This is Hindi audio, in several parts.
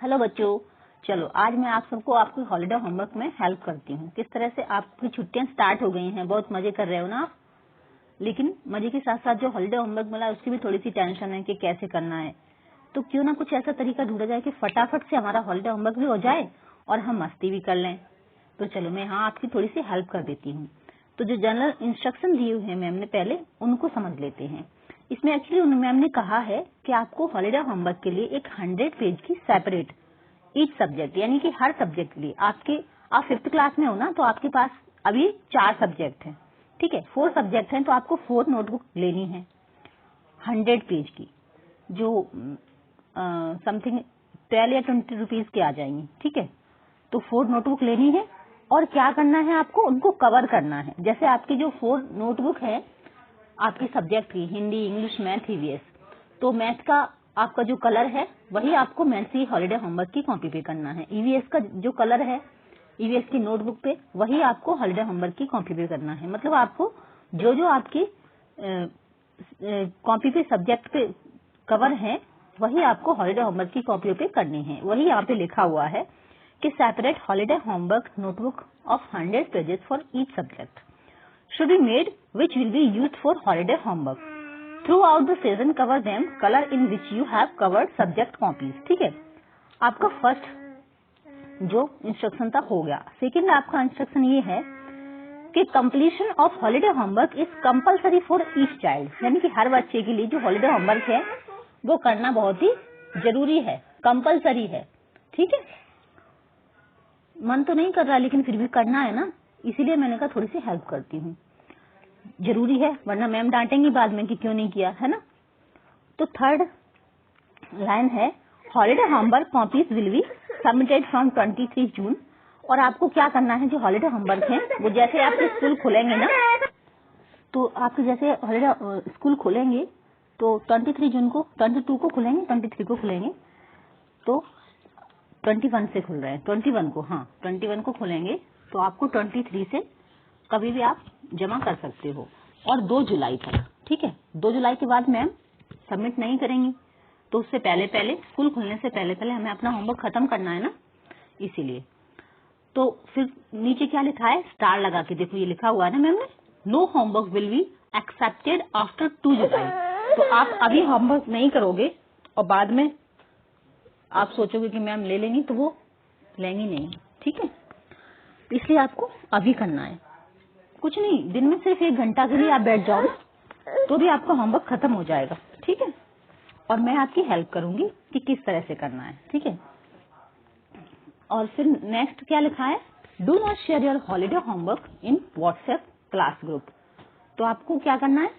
हेलो बच्चों, चलो आज मैं आप सबको आपके हॉलीडे होमवर्क में हेल्प करती हूँ। किस तरह से आपकी छुट्टियां स्टार्ट हो गई हैं, बहुत मजे कर रहे हो ना आप। लेकिन मजे के साथ साथ जो हॉलीडे होमवर्क मिला है उसकी भी थोड़ी सी टेंशन है कि कैसे करना है। तो क्यों ना कुछ ऐसा तरीका ढूंढा जाए कि फटाफट से हमारा हॉलीडे होमवर्क भी हो जाए और हम मस्ती भी कर लें। तो चलो मैं यहाँ आपकी थोड़ी सी हेल्प कर देती हूँ। तो जो जनरल इंस्ट्रक्शन दिए हुए हैं मैम ने पहले उनको समझ लेते हैं। इसमें एक्चुअली मैम ने कहा है कि आपको हॉलीडे होमवर्क के लिए एक 100 पेज की सेपरेट ईच सब्जेक्ट, यानी कि हर सब्जेक्ट के लिए आप 5th क्लास में हो ना, तो आपके पास अभी 4 सब्जेक्ट हैं, ठीक है। 4 सब्जेक्ट हैं तो आपको 4 नोटबुक लेनी है 100 पेज की, जो समथिंग 12 या 20 रुपीज की आ जाएंगी, ठीक है। तो 4 नोटबुक लेनी है और क्या करना है, आपको उनको कवर करना है। जैसे आपकी जो 4 नोटबुक है आपकी सब्जेक्ट की, हिंदी, इंग्लिश, मैथ, ईवीएस, तो मैथ का आपका जो कलर है वही आपको मैथ की हॉलीडे होमवर्क की कॉपी पे करना है। ईवीएस का जो कलर है ईवीएस की नोटबुक पे वही आपको हॉलीडे होमवर्क की कॉपी पे करना है। मतलब आपको जो जो आपकी कॉपी पे सब्जेक्ट पे कवर है वही आपको हॉलीडे होमवर्क की कॉपी पे करनी है। वही यहाँ पे लिखा हुआ है कि separate holiday homework notebook of 100 pages for each subject should be made which will be used for holiday homework. Throughout the season cover them color in which you have covered subject copies. ठीक है, आपका फर्स्ट जो इंस्ट्रक्शन था हो गया। सेकंड आपका इंस्ट्रक्शन ये है कि completion of holiday homework is compulsory for each child, यानी कि हर बच्चे के लिए जो हॉलीडे होमवर्क है वो करना बहुत ही जरूरी है, कंपलसरी है, ठीक है। मन तो नहीं कर रहा लेकिन फिर भी करना है ना, इसीलिए मैंने कहा थोड़ी सी हेल्प करती हूँ। जरूरी है वरना मैम डांटेंगी बाद में कि क्यों नहीं किया, है ना। तो थर्ड लाइन है holiday homework copies will be submitted from 23 जून। और आपको क्या करना है, जो हॉलीडे होमवर्क है वो जैसे आपके स्कूल खुलेंगे ना, तो आपके जैसे हॉलीडे स्कूल खुलेंगे तो 23 जून को, 22 को खुलेंगे, 23 को खुलेंगे, तो 21 से खुल रहे हैं, 21 को, हाँ 21 को खुलेंगे, तो आपको 23 से कभी भी आप जमा कर सकते हो और 2 जुलाई तक, ठीक है। 2 जुलाई के बाद मैम सबमिट नहीं करेंगी, तो उससे पहले पहले, स्कूल खुलने से पहले पहले हमें अपना होमवर्क खत्म करना है ना, इसीलिए। तो फिर नीचे क्या लिखा है, स्टार लगा के देखो, ये लिखा हुआ है ना मैम ने, no homework will be accepted after 2 July. तो आप अभी होमवर्क नहीं करोगे और बाद में आप सोचोगे कि मैम ले लेंगी, तो वो लेंगी नहीं, ठीक है। इसलिए आपको अभी करना है। कुछ नहीं, दिन में सिर्फ 1 घंटा के लिए आप बैठ जाओ तो भी आपका होमवर्क खत्म हो जाएगा, ठीक है। और मैं आपकी हेल्प करूंगी कि किस तरह से करना है, ठीक है। और फिर नेक्स्ट क्या लिखा है, do not share your holiday homework in WhatsApp class group. तो आपको क्या करना है,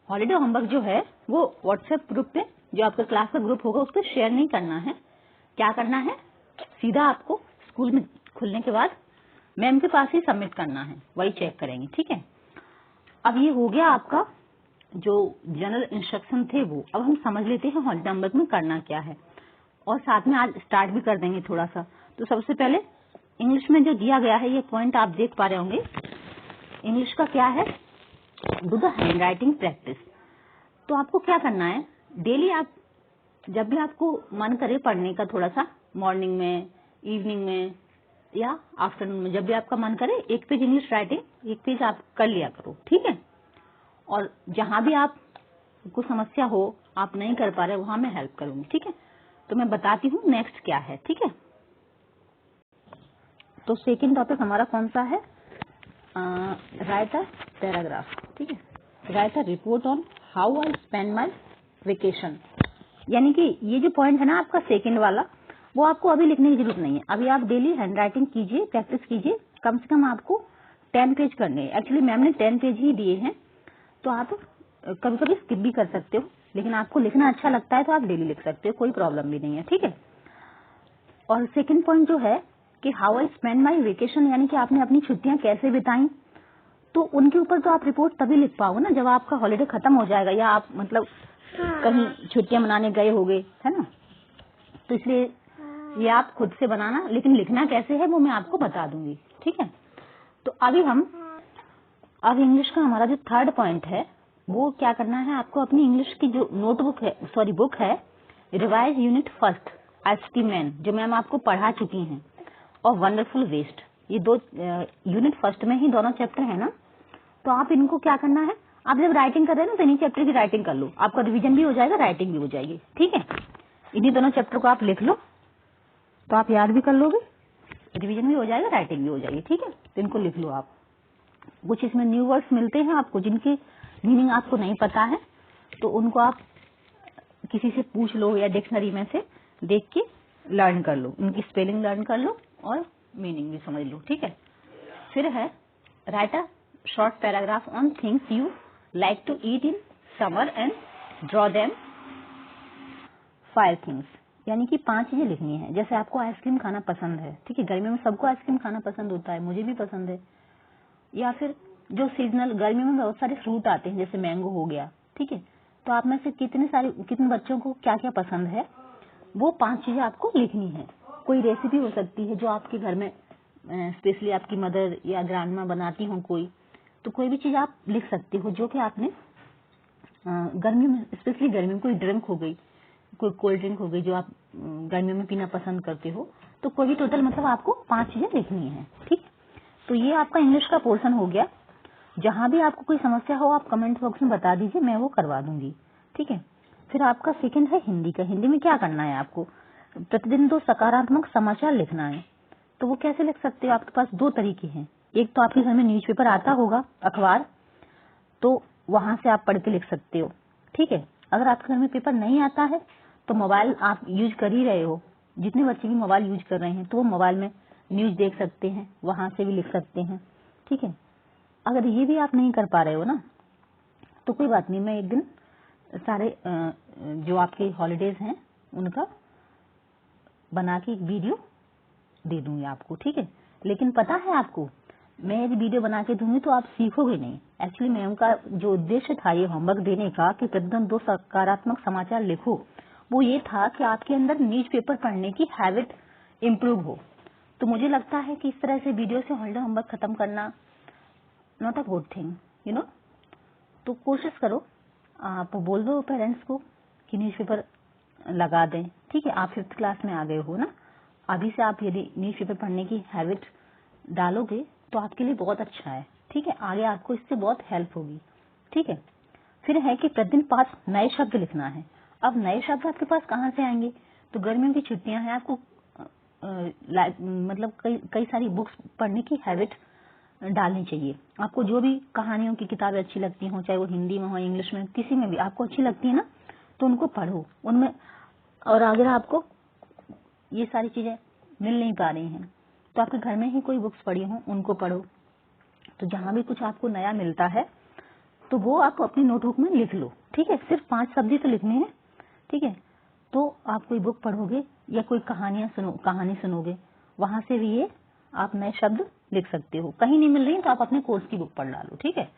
हॉलीडे होमवर्क जो है वो व्हाट्सएप ग्रुप पे, जो आपका क्लास का ग्रुप होगा उस पर शेयर नहीं करना है। क्या करना है, सीधा आपको स्कूल में खुलने के बाद मैम के पास ही सबमिट करना है, वही चेक करेंगे, ठीक है। अब ये हो गया आपका जो जनरल इंस्ट्रक्शन थे वो। अब हम समझ लेते हैं हॉलीडे होमवर्क में करना क्या है, और साथ में आज स्टार्ट भी कर देंगे थोड़ा सा। तो सबसे पहले इंग्लिश में जो दिया गया है, ये पॉइंट आप देख पा रहे होंगे। इंग्लिश का क्या है, do the hand writing practice. तो आपको क्या करना है, डेली आप जब भी आपको मन करे पढ़ने का, थोड़ा सा मॉर्निंग में, इवनिंग में या आफ्टरनून में, जब भी आपका मन करे 1 पेज इंग्लिश राइटिंग, 1 पेज आप कर लिया करो, ठीक है। और जहां भी आपको समस्या हो, आप नहीं कर पा रहे, वहां मैं हेल्प करूंगी, ठीक है। तो मैं बताती हूँ नेक्स्ट क्या है, ठीक है। तो सेकंड टॉपिक हमारा कौन सा है, राइट अ पैराग्राफ, ठीक है। Write a report on how I spend my vacation. यानी कि ये जो पॉइंट है ना आपका सेकंड वाला, वो आपको अभी लिखने की जरूरत नहीं है। अभी आप डेली हैंड राइटिंग कीजिए, प्रैक्टिस कीजिए, कम से कम आपको 10 पेज करने हैं। एक्चुअली मैम ने 10 पेज ही दिए हैं, तो आप कभी कभी स्किप भी कर सकते हो, लेकिन आपको लिखना अच्छा लगता है तो आप डेली लिख सकते हो, कोई प्रॉब्लम भी नहीं है, ठीक है। और सेकंड पॉइंट जो है कि how I spend my vacation, यानी कि आपने अपनी छुट्टियां कैसे बिताई, तो उनके ऊपर तो आप रिपोर्ट तभी लिख पाओगे ना जब आपका हॉलीडे खत्म हो जाएगा, या आप मतलब कहीं छुट्टियां मनाने गए होगे, है ना। तो इसलिए ये आप खुद से बनाना, लेकिन लिखना कैसे है वो मैं आपको बता दूंगी, ठीक है। तो अभी अब इंग्लिश का हमारा जो थर्ड पॉइंट है, वो क्या करना है, आपको अपनी इंग्लिश की जो नोटबुक है, सॉरी बुक है, रिवाइज यूनिट फर्स्ट, एस्टीमेन जो मैम आपको पढ़ा चुकी हैं, और वंडरफुल वेस्ट, ये दो यूनिट फर्स्ट में ही दोनों चैप्टर है ना। तो आप इनको क्या करना है, आप जब राइटिंग कर रहे हैं ना तो इन्हीं चैप्टर की राइटिंग कर लो, आपका रिवीजन भी हो जाएगा, राइटिंग भी हो जाएगी। ठीक है, इन्हीं दोनों चैप्टर को आप लिख लो तो आप याद भी कर लोगे, रिवीजन भी हो जाएगा, राइटिंग भी हो जाएगी। ठीक है, तो इनको लिख लो आप। कुछ इसमें न्यू वर्ड्स मिलते हैं आपको जिनकी मीनिंग आपको नहीं पता है, तो उनको आप किसी से पूछ लो या डिक्शनरी में से देख के लर्न कर लो, उनकी स्पेलिंग लर्न कर लो और मीनिंग भी समझ लो। ठीक है, फिर है write a short paragraph on things you like to eat in summer and draw them 5 things, यानी कि 5 चीजें लिखनी है। जैसे आपको आइसक्रीम खाना पसंद है, ठीक है, गर्मी में सबको आइसक्रीम खाना पसंद होता है, मुझे भी पसंद है। या फिर जो सीजनल गर्मी में बहुत सारे फ्रूट आते हैं, जैसे मैंगो हो गया। ठीक है, तो आप में से कितने बच्चों को क्या क्या पसंद है, वो 5 चीजें आपको लिखनी है। कोई रेसिपी हो सकती है जो आपके घर में स्पेशली आपकी मदर या ग्रैंडमा बनाती हो कोई, तो कोई भी चीज आप लिख सकते हो जो कि आपने गर्मी में, स्पेशली गर्मी में कोई ड्रिंक हो गई, कोई कोल्ड ड्रिंक हो गई जो आप गर्मियों में पीना पसंद करते हो, तो कोई भी टोटल मतलब आपको 5 चीजें लिखनी है। ठीक, तो ये आपका इंग्लिश का पोर्शन हो गया। जहां भी आपको कोई समस्या हो आप कमेंट बॉक्स में बता दीजिए, मैं वो करवा दूंगी। ठीक है, फिर आपका सेकंड है हिंदी का। हिंदी में क्या करना है आपको, प्रतिदिन 2 सकारात्मक समाचार लिखना है। तो वो कैसे लिख सकते हो, आपके पास 2 तरीके हैं। एक तो आपके घर में न्यूज़पेपर आता होगा, अखबार, तो वहां से आप पढ़ के लिख सकते हो। ठीक है, अगर आपके घर में पेपर नहीं आता है तो मोबाइल आप यूज कर ही रहे हो, जितने बच्चे भी मोबाइल यूज कर रहे हैं तो वो मोबाइल में न्यूज देख सकते हैं, वहां से भी लिख सकते हैं। ठीक है, अगर ये भी आप नहीं कर पा रहे हो ना तो कोई बात नहीं, मैं एक दिन सारे जो आपके हॉलीडेज हैं उनका बना के एक वीडियो दे दूंगी आपको। ठीक है, लेकिन पता है आपको, मैं यदि वीडियो बना के दूंगी तो आप सीखोगे नहीं। एक्चुअली मैम का जो उद्देश्य था ये होमवर्क देने का कि प्रतिदिन 2 सकारात्मक समाचार लिखो, वो ये था कि आपके अंदर न्यूज़पेपर पढ़ने की हैबिट इम्प्रूव हो। तो मुझे लगता है कि इस तरह से वीडियो से हॉलिडे होमवर्क खत्म करना not a good thing, you know. तो कोशिश करो, आप बोल दो पेरेंट्स को कि न्यूज़पेपर लगा दें। ठीक है, आप 5th क्लास में आ गए हो ना, अभी से आप यदि न्यूज़पेपर पढ़ने की हैबिट डालोगे तो आपके लिए बहुत अच्छा है। ठीक है, आगे आपको इससे बहुत हेल्प होगी। ठीक है, फिर है कि प्रतिदिन 5 नए शब्द लिखना है। अब नए शब्द आपके पास कहाँ से आएंगे, तो गर्मियों की छुट्टियां हैं, आपको मतलब कई सारी बुक्स पढ़ने की हैबिट डालनी चाहिए। आपको जो भी कहानियों की किताबें अच्छी लगती हों, चाहे वो हिंदी में हो, इंग्लिश में, किसी में भी आपको अच्छी लगती है ना, तो उनको पढ़ो उनमें। और अगर आपको ये सारी चीजें मिल नहीं पा रही हैं तो आपके घर में ही कोई बुक्स पढ़ी हो उनको पढ़ो। तो जहां भी कुछ आपको नया मिलता है तो वो आप अपनी नोटबुक में लिख लो। ठीक है, सिर्फ 5 शब्द ही तो लिखने हैं। ठीक है, तो आप कोई बुक पढ़ोगे या कोई कहानी सुनोगे, वहां से भी ये आप नए शब्द लिख सकते हो। कहीं नहीं मिल रही तो आप अपने कोर्स की बुक पढ़ लो। ठीक है,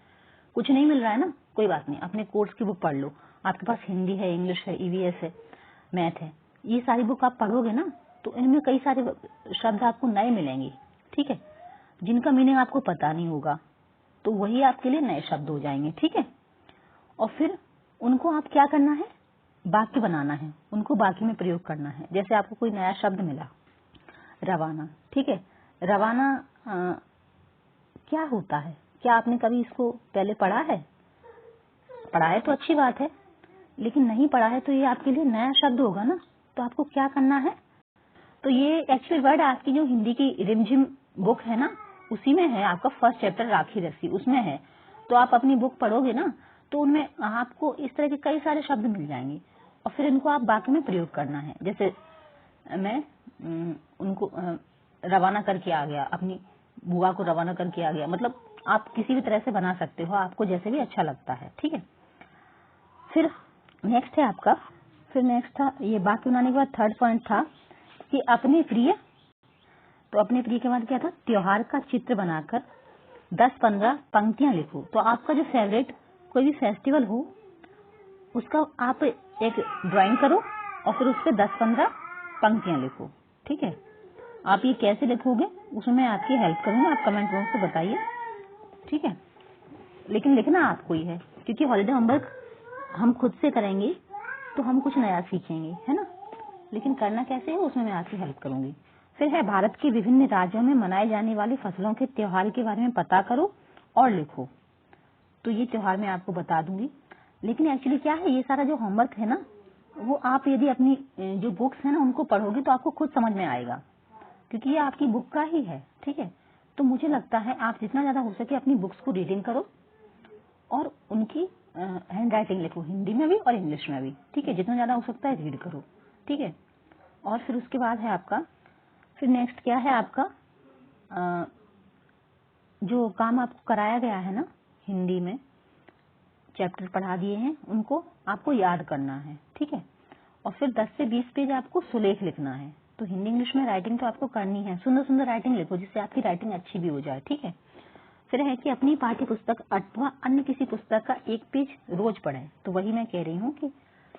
कुछ नहीं मिल रहा है ना, कोई बात नहीं, अपने कोर्स की बुक पढ़ लो। आपके पास हिंदी है, इंग्लिश है, ईवीएस है, मैथ है, ये सारी बुक आप पढ़ोगे ना तो इनमें कई सारे शब्द आपको नए मिलेंगे। ठीक है, जिनका मीनिंग आपको पता नहीं होगा, तो वही आपके लिए नए शब्द हो जाएंगे। ठीक है, और फिर उनको आप क्या करना है, वाक्य बनाना है, उनको वाक्य में प्रयोग करना है। जैसे आपको कोई नया शब्द मिला, रवाना। ठीक है, रवाना क्या होता है, क्या आपने कभी इसको पहले पढ़ा है? पढ़ा है तो अच्छी बात है, लेकिन नहीं पढ़ा है तो ये आपके लिए नया शब्द होगा ना। तो आपको क्या करना है, तो ये एक्चुअल वर्ड आपकी जो हिंदी की रिमझिम बुक है ना, उसी में है, आपका फर्स्ट चैप्टर राखी रस्सी उसमें है। तो आप अपनी बुक पढ़ोगे ना तो उनमें आपको इस तरह के कई सारे शब्द मिल जाएंगे और फिर इनको आप वाक्य में प्रयोग करना है। जैसे मैं उनको रवाना करके आ गया, अपनी बुआ को रवाना करके आ गया, मतलब आप किसी भी तरह से बना सकते हो, आपको जैसे भी अच्छा लगता है। ठीक है, फिर नेक्स्ट है आपका, फिर नेक्स्ट था ये वाक्य बनाने के बाद थर्ड पॉइंट था कि अपने प्रिय, तो अपने प्रिय के बाद क्या था, त्योहार का चित्र बनाकर 10-15 पंक्तियां लिखो। तो आपका जो फेवरेट कोई भी फेस्टिवल हो उसका आप एक ड्राइंग करो और फिर उस पर 10-15 पंक्तियां लिखो। ठीक है, आप ये कैसे लिखोगे उसमें मैं आपकी हेल्प करूंगा, आप कमेंट बॉक्स में बताइए। ठीक है, लेकिन लिखना आपको ही है, क्योंकि हॉलिडे होमवर्क हम खुद से करेंगे तो हम कुछ नया सीखेंगे, है ना। लेकिन करना कैसे है उसमें मैं आपकी हेल्प करूंगी। फिर है भारत के विभिन्न राज्यों में मनाए जाने वाली फसलों के त्योहार के बारे में पता करो और लिखो। तो ये त्योहार मैं आपको बता दूंगी, लेकिन एक्चुअली क्या है, ये सारा जो होमवर्क है ना, वो आप यदि अपनी जो बुक्स है ना उनको पढ़ोगे तो आपको खुद समझ में आएगा, क्योंकि ये आपकी बुक का ही है। ठीक है, तो मुझे लगता है आप जितना ज्यादा हो सके अपनी बुक्स को रीडिंग करो और उनकी हैंड राइटिंग लिखो, हिंदी में भी और इंग्लिश में भी। ठीक है, जितना ज्यादा हो सकता है रीड करो। ठीक है, और फिर उसके बाद है आपका, फिर नेक्स्ट क्या है आपका, जो काम आपको कराया गया है ना हिंदी में, चैप्टर पढ़ा दिए हैं, उनको आपको याद करना है। ठीक है, और फिर 10 से 20 पेज आपको सुलेख लिखना है। तो हिंदी इंग्लिश में राइटिंग तो आपको करनी है, सुंदर सुंदर राइटिंग लिखो जिससे आपकी राइटिंग अच्छी भी हो जाए। ठीक है, फिर है कि अपनी पाठ्य पुस्तक अथवा अन्य किसी पुस्तक का एक पेज रोज पढ़ें। तो वही मैं कह रही हूँ कि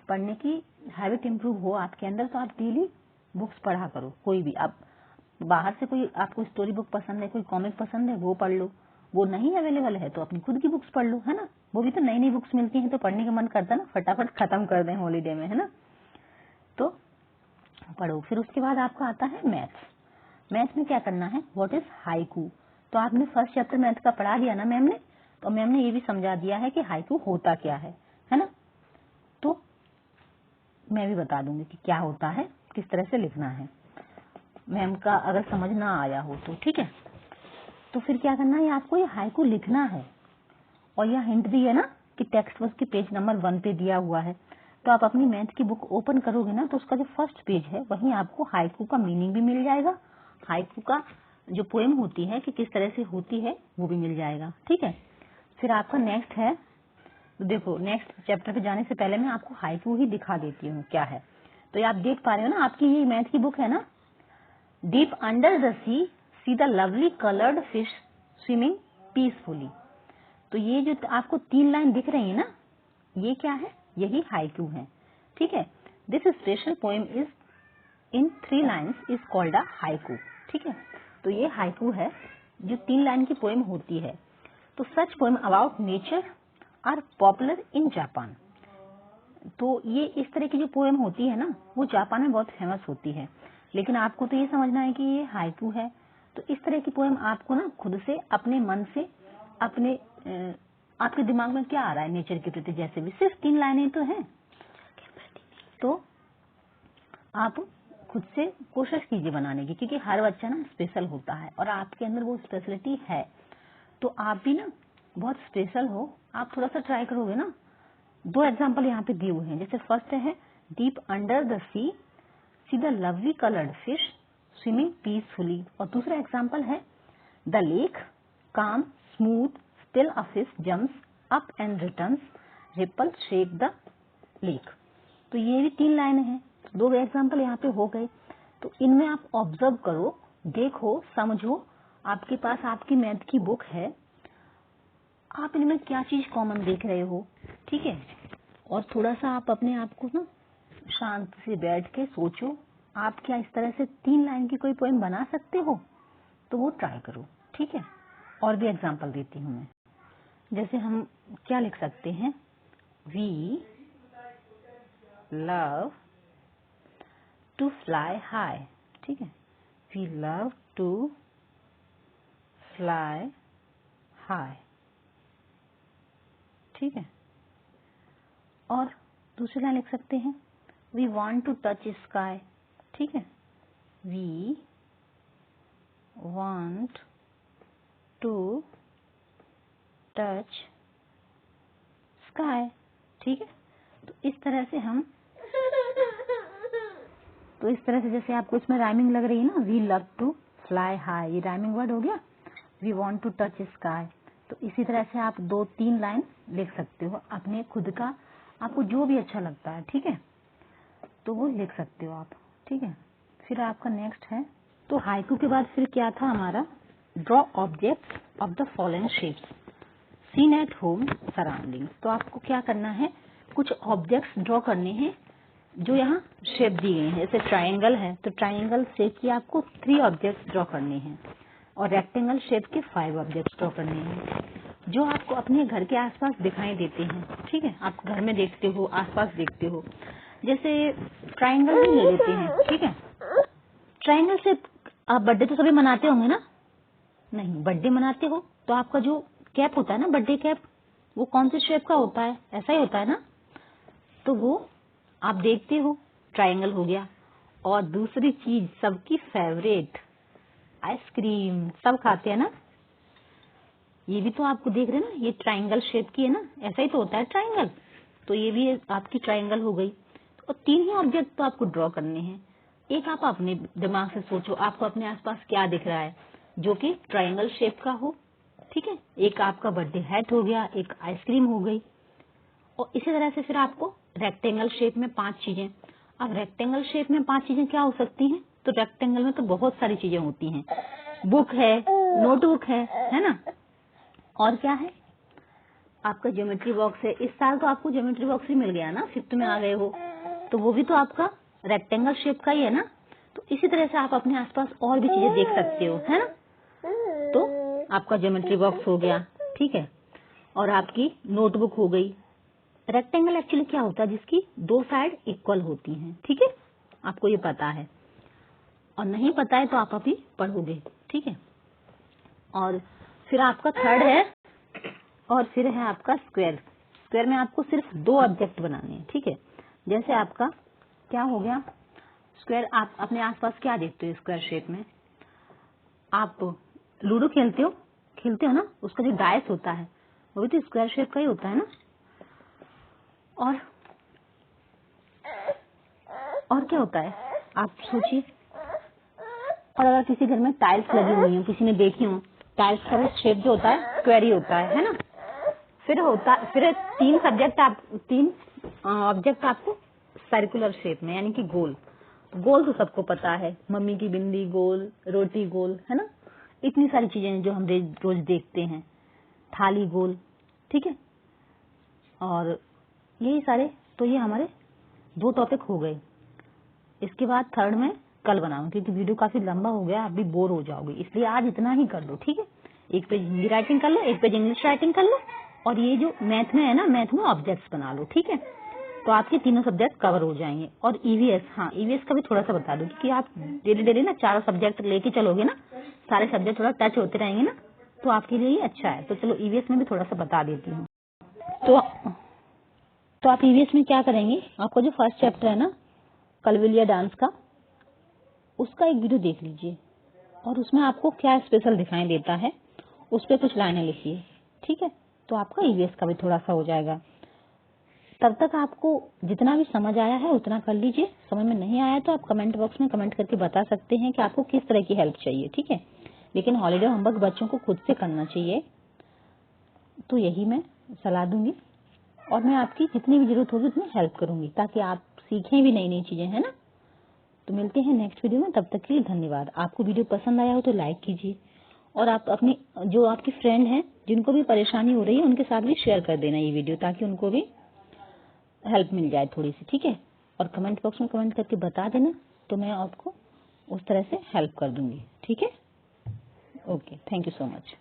पढ़ने की हैबिट इंप्रूव हो आपके अंदर, तो आप डेली बुक्स पढ़ा करो। कोई भी, आप बाहर से कोई आपको स्टोरी बुक पसंद है, कोई कॉमिक पसंद है, वो पढ़ लो। वो नहीं अवेलेबल है तो अपनी खुद की बुक्स पढ़ लो, है ना। वो भी तो नई नई बुक्स मिलती हैं तो पढ़ने का मन करता है ना, फटाफट खत्म कर दें हॉलीडे में, है ना। तो पढ़ो। फिर उसके बाद आपका आता है मैथ्स। मैथ्स में क्या करना है, व्हाट इज हाइकू। तो आपने फर्स्ट चैप्टर मैथ का पढ़ा दिया ना मैम ने, तो मैम ने ये भी समझा दिया है कि हाइकू होता क्या है ना। तो मैं भी बता दूंगी कि क्या होता है, किस तरह से लिखना है, मैम का अगर समझ ना आया हो तो। ठीक है, तो फिर क्या करना है, आपको ये हाइकू लिखना है। और यह हिंट भी है ना कि टेक्स्ट बुक के पेज नंबर 1 पे दिया हुआ है। तो आप अपनी मैथ की बुक ओपन करोगे ना तो उसका जो फर्स्ट पेज है वहीं आपको हाइकू का मीनिंग भी मिल जाएगा, हाइकू का जो पोएम होती है कि किस तरह से होती है वो भी मिल जाएगा। ठीक है, फिर आपका नेक्स्ट है, तो देखो नेक्स्ट चैप्टर पे जाने से पहले मैं आपको हाइकू ही दिखा देती हूँ क्या है। तो ये आप देख पा रहे हो ना, आपकी ये मैथ की बुक है ना, deep under the sea the lovely coloured fish swimming peacefully. तो ये जो आपको 3 लाइन दिख रही है ना, ये क्या है, यही हाइकू है। ठीक है, this special poem is in 3 lines is called a haiku. ठीक है, तो ये हाइकू है जो 3 लाइन की पोएम होती है। तो such poem about nature are popular in Japan. तो ये इस तरह की जो पोएम होती है ना वो जापान में बहुत फेमस होती है। लेकिन आपको तो ये समझना है कि ये हाइकू है। तो इस तरह की पोएम आपको ना खुद से अपने मन से अपने आपके दिमाग में क्या आ रहा है नेचर के प्रति, जैसे भी सिर्फ 3 लाइनें तो हैं, तो आप खुद से कोशिश कीजिए बनाने की, क्योंकि हर बच्चा ना स्पेशल होता है और आपके अंदर वो स्पेशलिटी है। तो आप भी ना बहुत स्पेशल हो, आप थोड़ा सा ट्राई करोगे ना। 2 एग्जाम्पल यहाँ पे दिए हुए हैं, जैसे फर्स्ट है deep under the sea the lovely coloured fish swimming peacefully, और दूसरा एग्जाम्पल है the lake calm smooth still a fish jumps up and returns ripple shake the lake. तो ये भी 3 लाइनें हैं, 2 एग्जाम्पल यहाँ पे हो गए। तो इनमें आप ऑब्जर्व करो, देखो, समझो, आपके पास आपकी मैथ की बुक है, आप इनमें क्या चीज कॉमन देख रहे हो। ठीक है, और थोड़ा सा आप अपने आप को ना शांत से बैठ के सोचो, आप क्या इस तरह से 3 लाइन की कोई पोएम बना सकते हो, तो वो ट्राई करो। ठीक है, और भी एग्जाम्पल देती हूँ मैं, जैसे हम क्या लिख सकते हैं, we love to fly high. ठीक है, we love to fly high. ठीक है, और दूसरी लाइन लिख सकते हैं, we want to touch sky. ठीक है, we want to touch sky. ठीक है, तो इस तरह से हम, तो इस तरह से जैसे आपको इसमें राइमिंग लग रही है ना, we love to fly high, ये राइमिंग वर्ड हो गया, we want to touch sky. तो इसी तरह से आप 2-3 लाइन लिख सकते हो अपने खुद का, आपको जो भी अच्छा लगता है। ठीक है, तो वो लिख सकते हो आप। ठीक है, फिर आपका नेक्स्ट है, तो हाइकू के बाद फिर क्या था हमारा, draw objects of the following shapes seen at home surroundings. तो आपको क्या करना है, कुछ ऑब्जेक्ट्स ड्रॉ करने हैं जो यहाँ शेप दी गई है। जैसे ट्राइंगल है तो ट्राइंगल शेप की आपको 3 ऑब्जेक्ट्स ड्रॉ करने हैं, और रेक्टेंगल शेप के 5 ऑब्जेक्ट्स ड्रॉ करने हैं जो आपको अपने घर के आसपास दिखाई देते हैं। ठीक है, आप घर में देखते हो, आसपास देखते हो। जैसे ट्राइंगल भी ले लेते हैं, ठीक है। ट्राइंगल से आप बर्थडे तो सभी मनाते होंगे ना? नहीं, बर्थडे मनाते हो तो आपका जो कैप होता है ना, बर्थडे कैप, वो कौन से शेप का होता है? ऐसा ही होता है ना? तो वो आप देखते हो, ट्राइंगल हो गया। और दूसरी चीज सबकी फेवरेट, आइसक्रीम, सब खाते हैं ना? ये भी तो आपको देख रहे हैं ना, ये ट्राइंगल शेप की है ना, ऐसा ही तो होता है ट्राइंगल। तो ये भी आपकी ट्राइंगल हो गई। तो 3 ही ऑब्जेक्ट तो आपको ड्रॉ करने हैं। एक आप अपने दिमाग से सोचो, आपको अपने आसपास क्या दिख रहा है जो कि ट्राइंगल शेप का हो, ठीक है। एक आपका बर्थडे हैट हो गया, एक आइसक्रीम हो गई। और इसी तरह से फिर आपको रेक्टेंगल शेप में 5 चीजें। अब रेक्टेंगल शेप में 5 चीजें क्या हो सकती हैं? तो रेक्टेंगल में तो बहुत सारी चीजें होती हैं। बुक है, नोटबुक है ना? और क्या है? आपका ज्योमेट्री बॉक्स है। इस साल तो आपको ज्योमेट्री बॉक्स ही मिल गया ना, 5th में आ गए हो, तो वो भी तो आपका रेक्टेंगल शेप का ही है ना। तो इसी तरह से आप अपने आसपास और भी चीजें देख सकते हो, है ना। तो आपका ज्योमेट्री बॉक्स हो गया, ठीक है। और आपकी नोटबुक हो गई। रेक्टेंगल एक्चुअली क्या होता है? जिसकी 2 साइड इक्वल होती हैं, ठीक है। आपको ये पता है, और नहीं पता है तो आप अभी पढ़ोगे, ठीक है। और फिर आपका थर्ड है, और फिर है आपका स्क्वायर। स्क्वायर में आपको सिर्फ 2 ऑब्जेक्ट बनाने हैं, ठीक है। जैसे आपका क्या हो गया? स्क्वायर, आप अपने आसपास क्या देखते हो स्क्वायर शेप में? आप लूडो खेलते हो ना, उसका जो डायस होता है वो भी तो स्क्वायर शेप का ही होता है ना। और क्या होता है आप सोचिए। और अगर किसी घर में टाइल्स लगी हुई हो, किसी ने देखी हो, टाइल्स का शेप जो होता है स्क्वायर ही होता है ना। फिर 3 ऑब्जेक्ट आपको सर्कुलर शेप में, यानी कि गोल। गोल तो सबको पता है, मम्मी की बिंदी गोल, रोटी गोल, है ना। इतनी सारी चीजें जो हम रोज देखते हैं, थाली गोल, ठीक है। और यही सारे, तो ये हमारे 2 टॉपिक हो गए। इसके बाद थर्ड में कल बनाऊंगी, क्योंकि वीडियो काफी लंबा हो गया, आप भी बोर हो जाओगे, इसलिए आज इतना ही कर लो, ठीक है। 1 पेज हिंदी राइटिंग कर लो, 1 पेज इंग्लिश राइटिंग कर लो, और ये जो मैथ में है ना, मैथ में ऑब्जेक्ट्स बना लो, ठीक है। तो आपके तीनों सब्जेक्ट कवर हो जाएंगे। और ईवीएस, हाँ ईवीएस का भी थोड़ा सा बता दो, क्योंकि आप डेली ना 4 सब्जेक्ट लेके चलोगे ना, सारे सब्जेक्ट थोड़ा टच होते रहेंगे ना, तो आपके लिए अच्छा है। तो चलो ईवीएस में भी थोड़ा सा बता देती हूँ। तो आप ईवीएस में क्या करेंगे? आपका जो फर्स्ट चैप्टर है ना, कलविलिया डांस का, उसका एक वीडियो देख लीजिए, और उसमें आपको क्या स्पेशल दिखाई देता है, उस पर कुछ लाइनें लिखिए, ठीक है। तो आपका ईवीएस का भी थोड़ा सा हो जाएगा। तब तक आपको जितना भी समझ आया है उतना कर लीजिए। समझ में नहीं आया तो आप कमेंट बॉक्स में कमेंट करके बता सकते हैं कि आपको किस तरह की हेल्प चाहिए, ठीक है। लेकिन हॉलीडे होमवर्क बच्चों को खुद से करना चाहिए, तो यही मैं सलाह दूंगी। और मैं आपकी जितनी भी जरूरत होगी उतनी हेल्प करूंगी, ताकि आप सीखें भी नई नई चीजें, है ना। तो मिलते हैं नेक्स्ट वीडियो में, तब तक के लिए धन्यवाद। आपको वीडियो पसंद आया हो तो लाइक कीजिए, और आप अपनी जो आपकी फ्रेंड हैं जिनको भी परेशानी हो रही है उनके साथ भी शेयर कर देना ये वीडियो, ताकि उनको भी हेल्प मिल जाए थोड़ी सी, ठीक है। और कमेंट बॉक्स में कमेंट करके बता देना, तो मैं आपको उस तरह से हेल्प कर दूंगी, ठीक है। Okay, thank you so much.